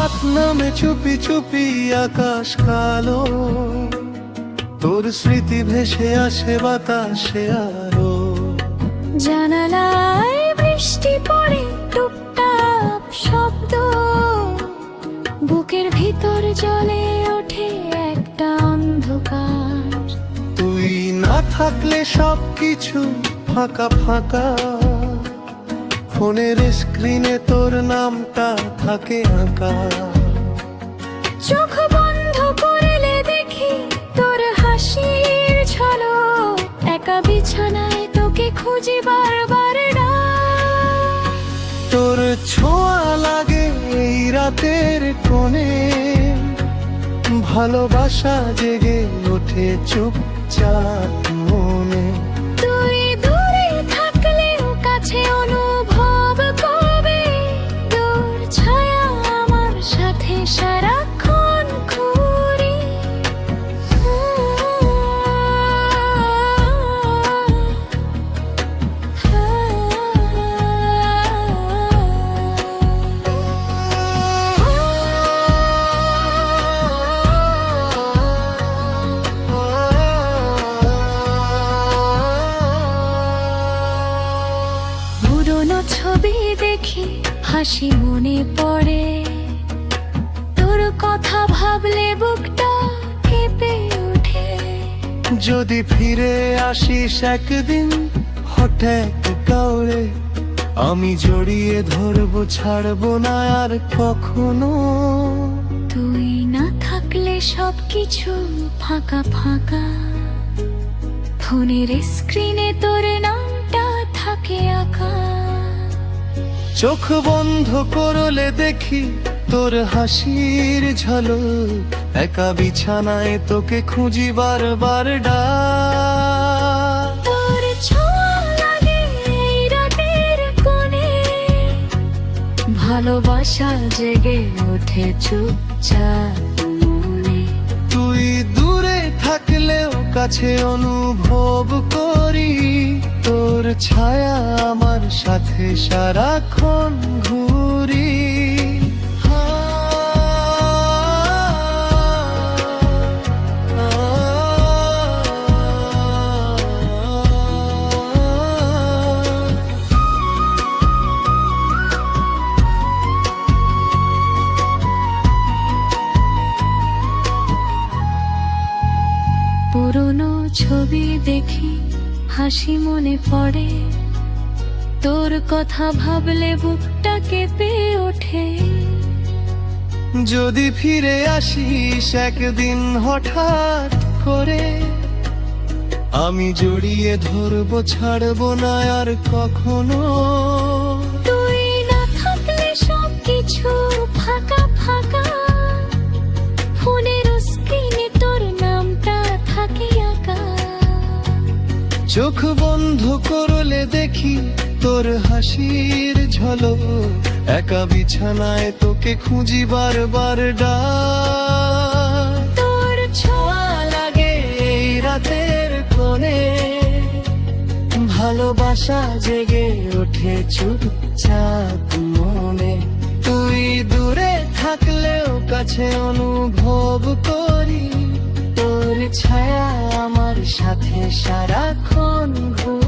রাত নামে চুপি চুপি আকাশ কালো, তোর স্মৃতি ভেসে আসে বাতাসে আরো। জানালায় বৃষ্টি পড়ে টুপটাপ শব্দ, বুকের ভিতর জ্বলে ওঠে একটা অন্ধকার। তুই না থাকলে সবকিছু ফাঁকা ফাঁকা, ফোনের স্ক্রিনে তোর নামটা থাকে আঁকা। চোখ বন্ধ করলে দেখি তোর হাসির ঝলক, একা বিছানায় তোকে খুঁজি বারবার ডাক। তোর ছোঁয়া লাগে এই রাতের কোণে, ভালোবাসা জেগে ওঠে চুপচাপ মনে। তুই দূরে থাকলেও কাছে অনুভব করবে, তোর ছায়া আমার সাথে সারাক্ষণ ঘুরে। পুরোনো ছবি দেখি হাসি মনে পড়ে, তোর কথা ভাবলে বুকটা কেঁপে ওঠে। যদি ফিরে আসিস একদিন হঠাৎ কাউরে, আমি জড়িয়ে ধরবো, ছাড়বো না আর কখনো। তুই না থাকলে সবকিছু ফাঁকা ফাঁকা, ফোনের স্ক্রিনে তোর নামটা থাকে আঁকা। চোখ বন্ধ করলে দেখি তোর হাসির ঝলক, একা বিছানায় তোকে খুঁজি বারবার ডাক। তোর ছোঁয়া লাগে এই রাতের কোণে, ভালোবাসা জেগে ওঠে চুপচাপ মনে। তুই দূরে থাকলেও কাছে অনুভব করি, তোর ছায়া আমার সাথে সারাক্ষণ ঘুরি। পুরোনো ছবি দেখি হাসি মনে পড়ে, তোর কথা ভাবলে বুকটা কেঁপে ওঠে। যদি ফিরে আসিস একদিন হঠাৎ করে, আমি জড়িয়ে ধরবো, ছাড়বো না আর কখনো। তুই না থাকলে সবকিছু ফাঁকা ফাঁকা, ফোনের স্ক্রিনে তোর নামটা থাকে আঁকা। চোখ বন্ধ করলে দেখি তোর হাসির ঝলক, একা বিছানায় তোকে খুঁজি বারবার ডাক। তোর ছোঁয়া লাগে এই রাতের কোণে, ভালোবাসা জেগে ওঠে চুপচাপ মনে। তুই দূরে থাকলেও কাছে অনুভব করি, তোর ছায়া আমার সাথে সারাক্ষণ ঘুরে।